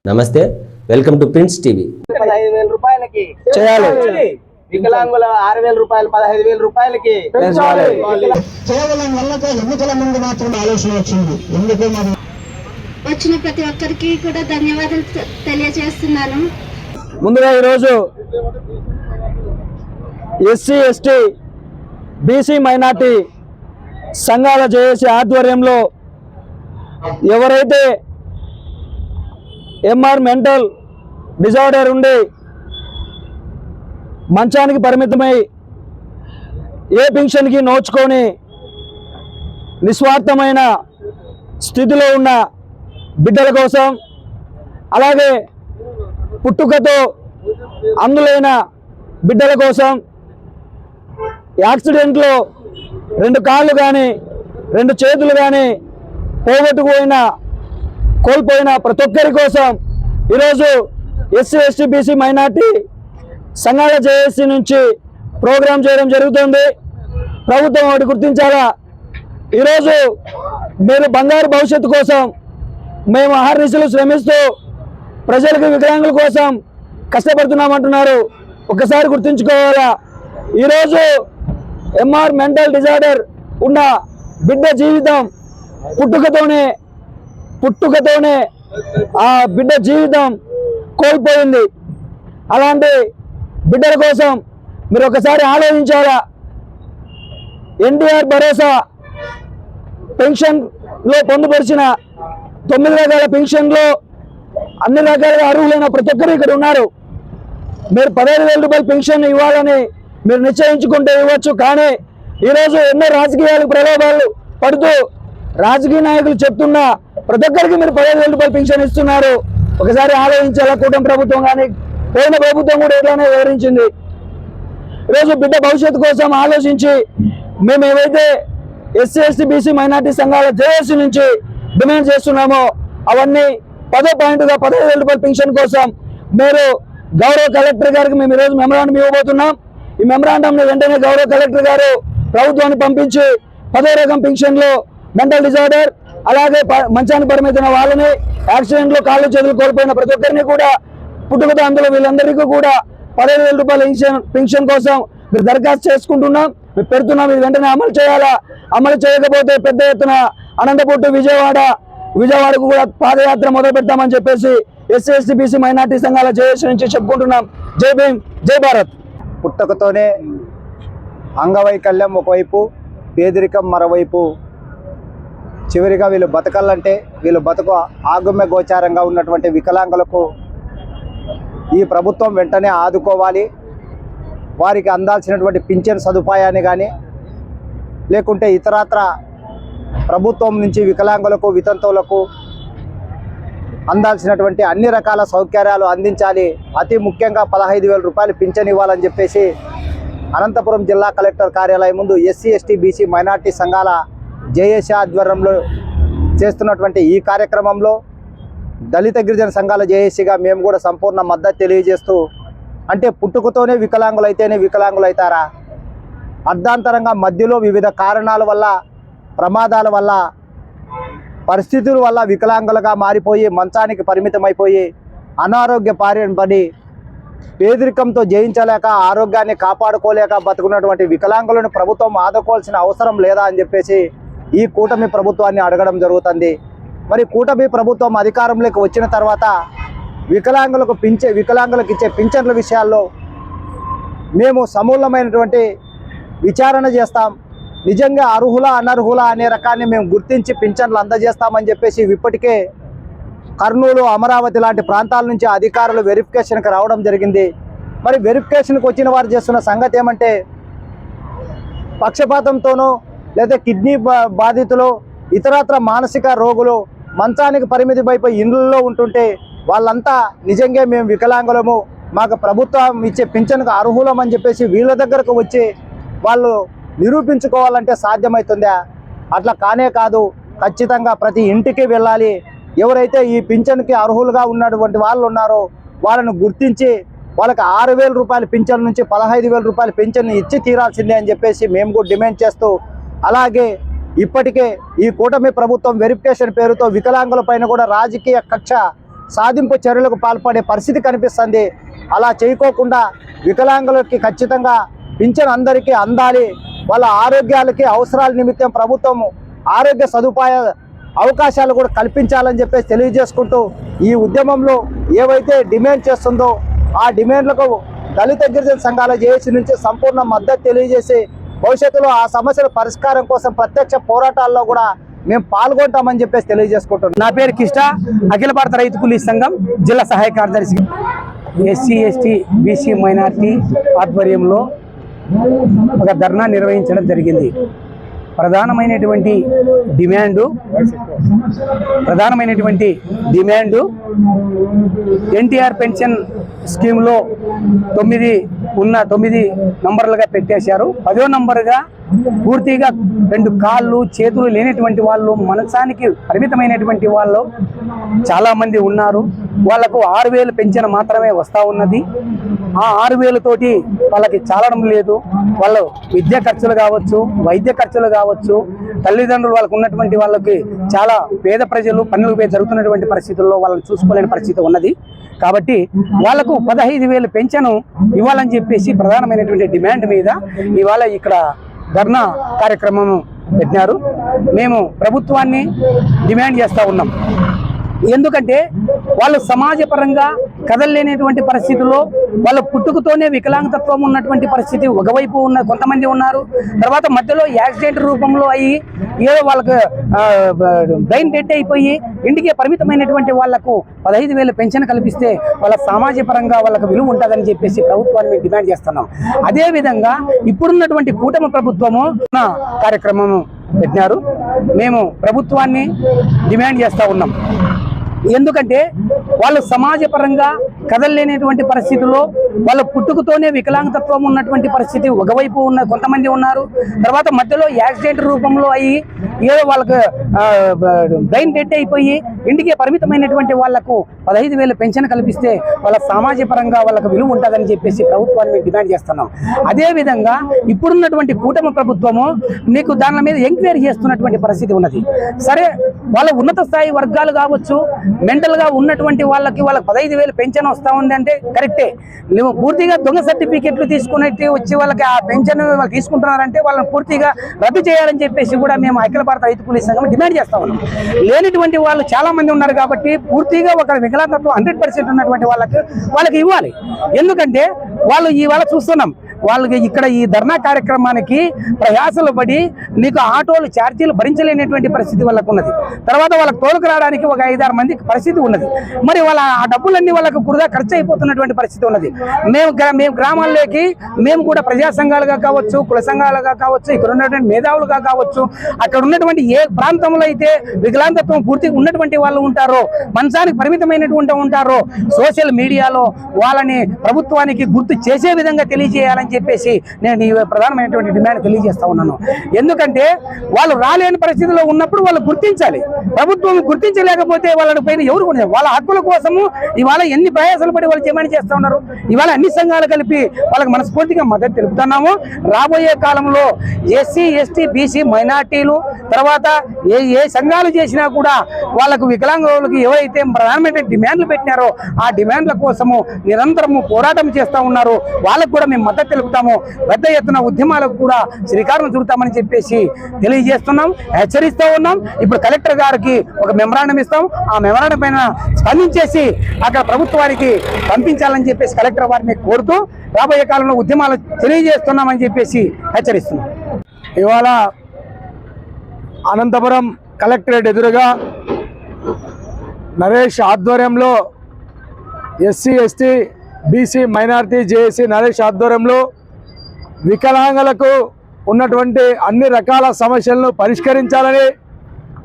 నమస్తే, welcome to prince TV. 15,000 రూపాయలకి చేయాలి. వికలాంగుల 6,000 రూపాయలు 15,000 రూపాయలకి పెంచాలి. కేవలం వల్లతో ఎన్నికల ముందు మాత్రం ఆలోచన వచ్చింది. ఎందుకు మరి వచ్చిన ప్రతి ఒక్కరికి కూడా ధన్యవాదాలు తెలియజేస్తున్నాను. ముందుగా ఈరోజు ఎస్సీ ఎస్టీ బీసీ మైనార్టీ సంఘాల జేఏసీ ఆధ్వర్యంలో ఎవరైతే ఎంఆర్ మెంటల్ డిజార్డర్ ఉండి మంచానికి పరిమితమై ఏ పింఛన్కి నోచుకొని నిస్వార్థమైన స్థితిలో ఉన్న బిడ్డల కోసం, అలాగే పుట్టుకతో అందులైన బిడ్డల కోసం, యాక్సిడెంట్లో 2 కాళ్ళు కానీ 2 చేతులు కానీ కోల్పోయిన ప్రతి ఒక్కరి కోసం ఈరోజు ఎస్సీ ఎస్టీ బీసీ మైనార్టీ సంఘాల జేఏసీ నుంచి ప్రోగ్రాం చేయడం జరుగుతుంది. ప్రభుత్వం ఒకటి గుర్తించాలా, ఈరోజు మీరు బంగారు భవిష్యత్తు కోసం మేము అహర్నిశలు శ్రమిస్తూ ప్రజలకు వికలాంగుల కోసం కష్టపడుతున్నామంటున్నారు. ఒకసారి గుర్తుంచుకోవాలా, ఈరోజు ఎంఆర్ మెంటల్ డిజార్డర్ ఉన్న బిడ్డ జీవితం పుట్టుకతోనే ఆ బిడ్డ జీవితం కోల్పోయింది. అలాంటి బిడ్డల కోసం మీరు ఒకసారి ఆలోచించాలా. ఎన్టీఆర్ భరోసా పెన్షన్లో పొందుపరిచిన 9 రకాల పెన్షన్లో అన్ని రకాలుగా అర్హులైన ప్రతి ఒక్కరు ఇక్కడ ఉన్నారు. మీరు 15,000 రూపాయల పెన్షన్ ఇవ్వాలని మీరు నిశ్చయించుకుంటే ఇవ్వచ్చు. కానీ ఈరోజు ఎన్నో రాజకీయాలకు ప్రలోభాలు పడుతూ రాజకీయ నాయకులు చెప్తున్న ప్రతి ఒక్కరికి మీరు 15,000 రూపాయల పెన్షన్ ఇస్తున్నారు. ఒకసారి ఆలోచించాలా. కూటమి ప్రభుత్వం కానీ పోయిన ప్రభుత్వం కూడా ఇట్లానే వివరించింది. ఈరోజు బిడ్డ భవిష్యత్తు కోసం ఆలోచించి మేము ఏవైతే ఎస్సీ ఎస్టీ బీసీ మైనార్టీ సంఘాల జేఏసీ నుంచి డిమాండ్ చేస్తున్నామో అవన్నీ 10వ పాయింట్గా 15,000 రూపాయల పెన్షన్ కోసం మీరు గౌరవ కలెక్టర్ గారికి మేము ఈరోజు మెమరాండం ఇవ్వబోతున్నాం. ఈ మెమరాండంని వెంటనే గౌరవ కలెక్టర్ గారు ప్రభుత్వాన్ని పంపించి 10వ రకం పెన్షన్లో మెంటల్ డిజార్డర్, అలాగే మంచానికి పరిమితమైన వాళ్ళని, యాక్సిడెంట్లో కాళ్ళు చేతులు కోల్పోయిన ప్రతి ఒక్కరిని కూడా, పుట్టుకతో అందులో వీళ్ళందరికీ కూడా 15,000 రూపాయల పెన్షన్ కోసం మీరు దరఖాస్తు చేసుకుంటున్నాం, మీరు పెడుతున్నాం. ఇది వెంటనే అమలు చేయాలా. అమలు చేయకపోతే పెద్ద ఎత్తున అనంతపురం విజయవాడకు కూడా పాదయాత్ర మొదలు పెడతామని చెప్పేసి ఎస్సీ ఎస్టీ బీసీ మైనార్టీ సంఘాల జేఏసీ నుంచి చెప్పుకుంటున్నాం. జై భీమ్, జై భారత్. పుట్టకతోనే అంగవైకల్యం ఒకవైపు, పేదరికం మరోవైపు, చివరిగా వీళ్ళు బతకాలంటే వీళ్ళు బతుకు ఆగమ్య గోచారంగా ఉన్నటువంటి వికలాంగులకు ఈ ప్రభుత్వం వెంటనే ఆదుకోవాలి. వారికి అందాల్సినటువంటి పింఛన్ సదుపాయాన్ని కానీ లేకుంటే ఇతరత్ర ప్రభుత్వం నుంచి వికలాంగులకు వితంతువులకు అందాల్సినటువంటి అన్ని రకాల సౌకర్యాలు అందించాలి. అతి ముఖ్యంగా 15,000 రూపాయలు పింఛన్ ఇవ్వాలని చెప్పేసి అనంతపురం జిల్లా కలెక్టర్ కార్యాలయం ముందు ఎస్సీ ఎస్టీ బీసీ మైనార్టీ సంఘాల జేఏసీ ఆధ్వర్యంలో చేస్తున్నటువంటి ఈ కార్యక్రమంలో దళిత గిరిజన సంఘాల జేఏసీగా మేము కూడా సంపూర్ణ మద్దతు తెలియజేస్తూ, అంటే పుట్టుకతోనే వికలాంగులు అయితేనే వికలాంగులు అవుతారా? అర్ధాంతరంగా మధ్యలో వివిధ కారణాల వల్ల, ప్రమాదాల వల్ల, పరిస్థితుల వల్ల వికలాంగులుగా మారిపోయి మంచానికి పరిమితమైపోయి అనారోగ్య పడి పేదరికంతో జయించలేక ఆరోగ్యాన్ని కాపాడుకోలేక బతుకున్నటువంటి వికలాంగులను ప్రభుత్వం ఆదుకోవాల్సిన అవసరం లేదా అని చెప్పేసి ఈ కూటమి ప్రభుత్వాన్ని అడగడం జరుగుతుంది. మరి కూటమి ప్రభుత్వం అధికారంలోకి వచ్చిన తర్వాత వికలాంగులకు ఇచ్చే పింఛన్ల విషయాల్లో మేము సమూలమైనటువంటి విచారణ చేస్తాం. నిజంగా అర్హుల అనర్హుల అనే రకాన్ని మేము గుర్తించి పింఛన్లు అందజేస్తామని చెప్పేసి ఇప్పటికే కర్నూలు, అమరావతి లాంటి ప్రాంతాల నుంచి అధికారులు వెరిఫికేషన్కి రావడం జరిగింది. మరి వెరిఫికేషన్కి వచ్చిన వారు చేస్తున్న సంగతి ఏమంటే, పక్షపాతంతోనూ లేదా కిడ్నీ బాధితులు, ఇతరత్ర మానసిక రోగులు మంచానికి పరిమితమైపోయి ఇండ్లలో ఉంటుంటే వాళ్ళంతా నిజంగా మేము వికలాంగులము, మాకు ప్రభుత్వం ఇచ్చే పింఛన్కు అర్హులం అని చెప్పేసి వీళ్ళ దగ్గరకు వచ్చి వాళ్ళు నిరూపించుకోవాలంటే సాధ్యమవుతుందా? అట్లా కానే కాదు. ఖచ్చితంగా ప్రతి ఇంటికి వెళ్ళాలి. ఎవరైతే ఈ పింఛన్కి అర్హులుగా ఉన్నటువంటి వాళ్ళు ఉన్నారో వాళ్ళను గుర్తించి వాళ్ళకి 6,000 రూపాయల పింఛన్ నుంచి 15,000 రూపాయల పింఛన్ ఇచ్చి తీరాల్సిందే అని చెప్పేసి మేము కూడా డిమాండ్ చేస్తూ, అలాగే ఇప్పటికే ఈ కూటమి ప్రభుత్వం వెరిఫికేషన్ పేరుతో వికలాంగుల పైన కూడా రాజకీయ కక్ష సాధింపు చర్యలకు పాల్పడే పరిస్థితి కనిపిస్తుంది. అలా చేయకోకుండా వికలాంగులకి ఖచ్చితంగా పింఛన్ అందరికీ అందాలి. వాళ్ళ ఆరోగ్యాలకి అవసరాల నిమిత్తం ప్రభుత్వం ఆరోగ్య సదుపాయ అవకాశాలు కూడా కల్పించాలని చెప్పేసి తెలియజేసుకుంటూ ఈ ఉద్యమంలో ఏవైతే డిమాండ్ చేస్తుందో ఆ డిమాండ్లకు దళిత గిరిజన సంఘాల జేఏసీ నుంచి సంపూర్ణ మద్దతు తెలియజేసి భవిష్యత్తులో ఆ సమస్యల పరిష్కారం కోసం ప్రత్యక్ష పోరాటాల్లో కూడా మేము పాల్గొంటామని చెప్పేసి తెలియజేసుకుంటున్నాం. నా పేరు కిష్ట, అఖిల భారత రైతు కూలీ సంఘం జిల్లా సహాయ కార్యదర్శి. ఎస్సీ ఎస్టీ బీసీ మైనార్టీ ఆధ్వర్యంలో ఒక ధర్నా నిర్వహించడం జరిగింది. ప్రధానమైనటువంటి డిమాండు ఎన్టీఆర్ పెన్షన్ స్కీమ్లో 9 నంబర్లుగా పెట్టేశారు. 10వ నంబరుగా పూర్తిగా 2 కాళ్ళు చేతులు లేనటువంటి వాళ్ళు, మనసానికి పరిమితమైనటువంటి వాళ్ళు చాలామంది ఉన్నారు. వాళ్లకు 6,000 పెన్షన్ మాత్రమే వస్తూ ఉన్నది. ఆ 6,000 తోటి వాళ్ళకి చాలడం లేదు. వాళ్ళు విద్యా ఖర్చులు కావచ్చు, వైద్య ఖర్చులు కావచ్చు, తల్లిదండ్రులు వాళ్ళకు ఉన్నటువంటి వాళ్ళకి చాలా పేద ప్రజలు పనులు జరుగుతున్నటువంటి పరిస్థితుల్లో వాళ్ళని చూసుకోలేని పరిస్థితి ఉన్నది. కాబట్టి వాళ్లకు 15,000 పెన్షన్ ఇవ్వాలని చెప్పేసి ప్రధానమైనటువంటి డిమాండ్ మీద ఇవాళ ఇక్కడ ధర్నా కార్యక్రమం పెట్టినారు. మేము ప్రభుత్వాన్ని డిమాండ్ చేస్తూ ఉన్నాం. ఎందుకంటే వాళ్ళు సమాజపరంగా కదలలేనటువంటి పరిస్థితుల్లో వాళ్ళ పుట్టుకతోనే వికలాంగతత్వం ఉన్నటువంటి పరిస్థితి ఒకవైపు కొంతమంది ఉన్నారు. తర్వాత మధ్యలో యాక్సిడెంట్ రూపంలో అయ్యి ఏదో వాళ్ళకు బ్రెయిన్ డెడ్ అయిపోయి ఇంటికి పరిమితమైనటువంటి వాళ్లకు 15,000 పెన్షన్ కల్పిస్తే వాళ్ళ సమాజపరంగా వాళ్ళకు విలువ ఉంటుందని చెప్పేసి ప్రభుత్వాన్ని డిమాండ్ చేస్తున్నాం. అదేవిధంగా ఇప్పుడున్నటువంటి కూటమి ప్రభుత్వము కార్యక్రమం పెట్టినారు. మేము ప్రభుత్వాన్ని డిమాండ్ చేస్తూ ఉన్నాం. ఎందుకంటే వాళ్ళు సమాజపరంగా కదలలేనటువంటి పరిస్థితుల్లో వాళ్ళ పుట్టుకతోనే వికలాంగతత్వం ఉన్నటువంటి పరిస్థితి ఒకవైపు కొంతమంది ఉన్నారు. తర్వాత మధ్యలో యాక్సిడెంట్ రూపంలో అయ్యి ఏదో వాళ్ళకు బ్రెయిన్ డెడ్ అయిపోయి ఇంటికి పరిమితమైనటువంటి వాళ్లకు 15,000 పెన్షన్ కల్పిస్తే వాళ్ళ సమాజపరంగా వాళ్ళకు విలువ ఉంటుందని చెప్పేసి ప్రభుత్వాన్ని డిమాండ్ చేస్తున్నాం. అదేవిధంగా ఇప్పుడున్నటువంటి కూటమి ప్రభుత్వము మీకు దాని మీద ఎంక్వైరీ చేస్తున్నటువంటి పరిస్థితి ఉన్నది. సరే, వాళ్ళ ఉన్నత స్థాయి వర్గాలు కావచ్చు, మెంటల్గా ఉన్నటువంటి వాళ్ళకి 15,000 పెన్షన్ వస్తూ ఉంది అంటే కరెక్టే. నువ్వు పూర్తిగా దొంగ సర్టిఫికెట్లు తీసుకుని వచ్చి వాళ్ళకి ఆ పెన్షన్ వాళ్ళు తీసుకుంటున్నారంటే వాళ్ళని పూర్తిగా రద్దు చేయాలని చెప్పేసి కూడా మేము అఖిల భారత రైతు కూలీ సంఘం డిమాండ్ చేస్తా ఉన్నాం. లేనటువంటి వాళ్ళు చాలా మంది ఉన్నారు కాబట్టి పూర్తిగా ఒక వికలాంగత్వం 100% ఉన్నటువంటి వాళ్ళకి ఇవ్వాలి. ఎందుకంటే వాళ్ళు ఇవాళ చూస్తున్నాం, వాళ్ళకి ఇక్కడ ఈ ధర్నా కార్యక్రమానికి ప్రయాసలు పడి నీకు ఆటోలు ఛార్జీలు భరించలేనటువంటి పరిస్థితి వాళ్ళకు ఉన్నది. తర్వాత వాళ్ళకి తోలుకు రావడానికి ఒక 5-6 మంది పరిస్థితి ఉన్నది. మరి వాళ్ళ ఆ డబ్బులన్నీ వాళ్ళకు వృధా ఖర్చు అయిపోతున్నటువంటి పరిస్థితి ఉన్నది. మేము గ్రామాల్లోకి మేము కూడా ప్రజా సంఘాలుగా కావచ్చు, కుల సంఘాలుగా కావచ్చు, ఇక్కడ ఉన్నటువంటి మేధావులుగా కావచ్చు, అక్కడ ఉన్నటువంటి ఏ ప్రాంతంలో అయితే వికలాంగత్వం పూర్తిగా ఉన్నటువంటి వాళ్ళు ఉంటారో, మనసానికి పరిమితమైనటువంటి ఉంటారో, సోషల్ మీడియాలో వాళ్ళని ప్రభుత్వానికి గుర్తు చేసే విధంగా తెలియజేయాలని చెప్పేసి నేను ఈ ప్రధానమైనటువంటి డిమాండ్ తెలియజేస్తా ఉన్నాను. ఎందుకంటే వాళ్ళు రాలేని పరిస్థితిలో ఉన్నప్పుడు వాళ్ళు గుర్తించాలి. ప్రభుత్వం గుర్తించలేకపోతే వాళ్ళ పైన ఎవరు కూడా వాళ్ళ హక్కుల కోసము ఇవాళ ఎన్ని ప్రయాసాలు పడి వాళ్ళు డిమాండ్ చేస్తూ ఉన్నారు. ఇవాళ అన్ని సంఘాలు కలిపి వాళ్ళకి మనస్ఫూర్తిగా మద్దతు తెలుపుతున్నాము. రాబోయే కాలంలో ఎస్సీ ఎస్టీ బీసీ మైనార్టీలు తర్వాత ఏ సంఘాలు చేసినా కూడా వాళ్ళకు వికలాంగులకు ఎవరైతే ప్రధానమైన డిమాండ్లు పెట్టినారో ఆ డిమాండ్ల కోసము నిరంతరము పోరాటం చేస్తూ ఉన్నారు. వాళ్ళకు కూడా మేము మద్దతు తెలుపుతాము. పెద్ద ఎత్తున ఉద్యమాలకు కూడా శ్రీకారం చుడతామని చెప్పేసి తెలియజేస్తున్నాం, హెచ్చరిస్తూ ఉన్నాం. ఇప్పుడు కలెక్టర్ గారికి ఒక మెమరాండం ఇస్తాం. ఆ మెమరాండం పైన స్పందించేసి అక్కడ ప్రభుత్వానికి పంపించాలని చెప్పేసి కలెక్టర్ వారిని కోరుతూ రాబోయే కాలంలో ఉద్యమాలు తెలియజేస్తున్నామని చెప్పేసి హెచ్చరిస్తున్నాం. ఇవాళ అనంతపురం కలెక్టరేట్ ఎదురుగా నరేష్ ఆధ్వర్యంలో SC ST BC minority JAC Naresh ఆధ్వర్యంలో వికలాంగులకు ఉన్నటువంటి అన్ని రకాల సమస్యలను పరిష్కరించాలని,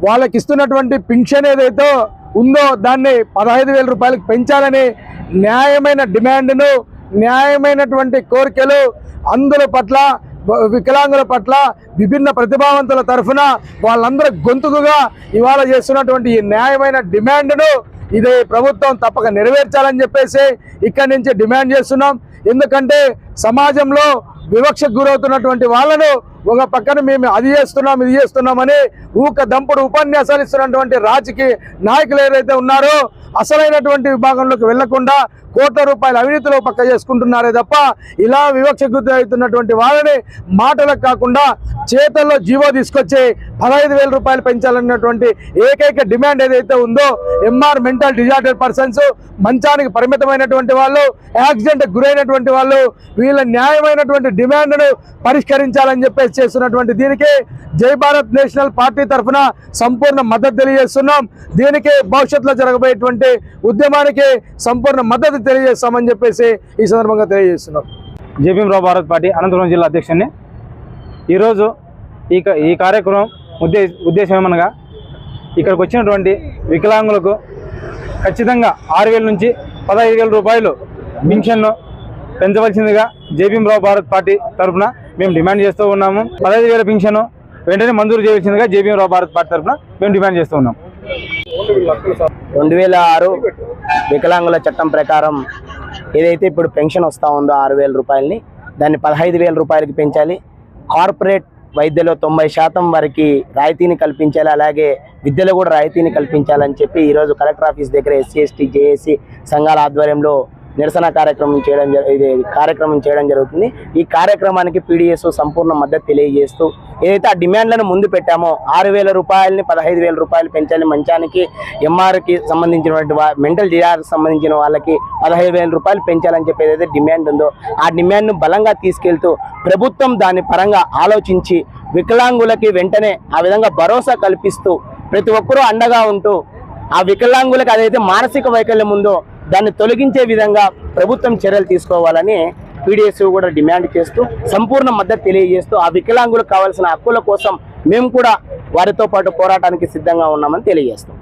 వాళ్ళకి ఇస్తున్నటువంటి పింఛన్ ఏదైతే ఉందో దాన్ని 15,000 రూపాయలకు పెంచాలని న్యాయమైన డిమాండ్ను, న్యాయమైనటువంటి కోరికలు అందుల పట్ల వికలాంగుల పట్ల విభిన్న ప్రతిభావంతుల తరఫున వాళ్ళందరూ గొంతుకుగా ఇవాళ చేస్తున్నటువంటి ఈ న్యాయమైన డిమాండ్ను ఇది ప్రభుత్వం తప్పక నెరవేర్చాలని చెప్పేసి ఇక్కడి నుంచి డిమాండ్ చేస్తున్నాం. ఎందుకంటే సమాజంలో వివక్షకు గురవుతున్నటువంటి వాళ్ళను ఒక పక్కన మేము అది చేస్తున్నాం ఇది చేస్తున్నామని దంపుడు ఉపన్యాసాలు ఇస్తున్నటువంటి రాజకీయ నాయకులు ఏదైతే ఉన్నారో అసలైనటువంటి విభాగంలోకి వెళ్లకుండా కోట్ల రూపాయల అవినీతిలో పక్క చేసుకుంటున్నారే తప్ప ఇలా వివక్షకు అవుతున్నటువంటి వాళ్ళని మాటలకు కాకుండా చేతల్లో జీవో తీసుకొచ్చి 15,000 రూపాయలు పెంచాలన్నటువంటి ఏకైక డిమాండ్ ఏదైతే ఉందో ఎంఆర్ మెంటల్ డిజార్డర్ పర్సన్స్, మంచానికి పరిమితమైనటువంటి వాళ్ళు, యాక్సిడెంట్ గురైనటువంటి వాళ్ళు, వీళ్ళ న్యాయమైనటువంటి డిమాండ్ను పరిష్కరించాలని చెప్పేసి చేస్తున్నటువంటి దీనికి జై భారత్ నేషనల్ పార్టీ తరఫున సంపూర్ణ మద్దతు తెలియజేస్తున్నాం. దీనికి భవిష్యత్తులో జరగబోయేటువంటి ఉద్యమానికి సంపూర్ణ మద్దతు తెలియజేస్తామని చెప్పేసి ఈ సందర్భంగా తెలియజేస్తున్నాం. జేబీఎం భారత్ పార్టీ అనంతపురం జిల్లా అధ్యక్షుడిని. ఈరోజు ఈ కార్యక్రమం ఉద్దేశం ఏమనగా ఇక్కడికి వచ్చినటువంటి వికలాంగులకు ఖచ్చితంగా 6,000 నుంచి 15,000 రూపాయలు పింఛన్ను పెంచవలసిందిగా జేబీఎం భారత్ పార్టీ తరఫున మేము డిమాండ్ చేస్తూ ఉన్నాము. 15,000 పింఛను వెంటనే మంజూరు చేయవలసిందిగా జేబీఎం భారత్ పార్టీ తరఫున మేము డిమాండ్ చేస్తూ ఉన్నాం. 2006 వికలాంగుల చట్టం ప్రకారం ఏదైతే ఇప్పుడు పెన్షన్ వస్తూ ఉందో 6,000 రూపాయలని దాన్ని 15,000 రూపాయలకి పెంచాలి. కార్పొరేట్ వైద్యలో 90% వరకు రాయితీని కల్పించాలి, అలాగే విద్యలో కూడా రాయితీని కల్పించాలని చెప్పి ఈరోజు కలెక్టర్ ఆఫీస్ దగ్గర ఎస్సీ ఎస్టీ జేఏసీ సంఘాల ఆధ్వర్యంలో నిరసన కార్యక్రమం చేయడం జరుగుతుంది. ఈ కార్యక్రమానికి పీడీఎస్ సంపూర్ణ మద్దతు తెలియజేస్తూ ఏదైతే ఆ డిమాండ్లను ముందు పెట్టామో 6,000 రూపాయలని 15,000 రూపాయలు పెంచాలి, మంచానికి ఎంఆర్కి సంబంధించినటువంటి మెంటల్ డిజార్డర్కి సంబంధించిన వాళ్ళకి 15,000 రూపాయలు పెంచాలని చెప్పి ఏదైతే డిమాండ్ ఉందో ఆ డిమాండ్ను బలంగా తీసుకెళ్తూ ప్రభుత్వం దాని పరంగా ఆలోచించి వికలాంగులకి వెంటనే ఆ విధంగా భరోసా కల్పిస్తూ ప్రతి ఒక్కరూ అండగా ఉంటూ ఆ వికలాంగులకు అదైతే మానసిక వైకల్యం ఉందో దాన్ని తొలగించే విధంగా ప్రభుత్వం చర్యలు తీసుకోవాలని పీడీఎస్ కూడా డిమాండ్ చేస్తూ సంపూర్ణ మద్దతు తెలియజేస్తూ ఆ వికలాంగులకు కావాల్సిన హక్కుల కోసం మేము కూడా వారితో పాటు పోరాటానికి సిద్ధంగా ఉన్నామని తెలియజేస్తాం.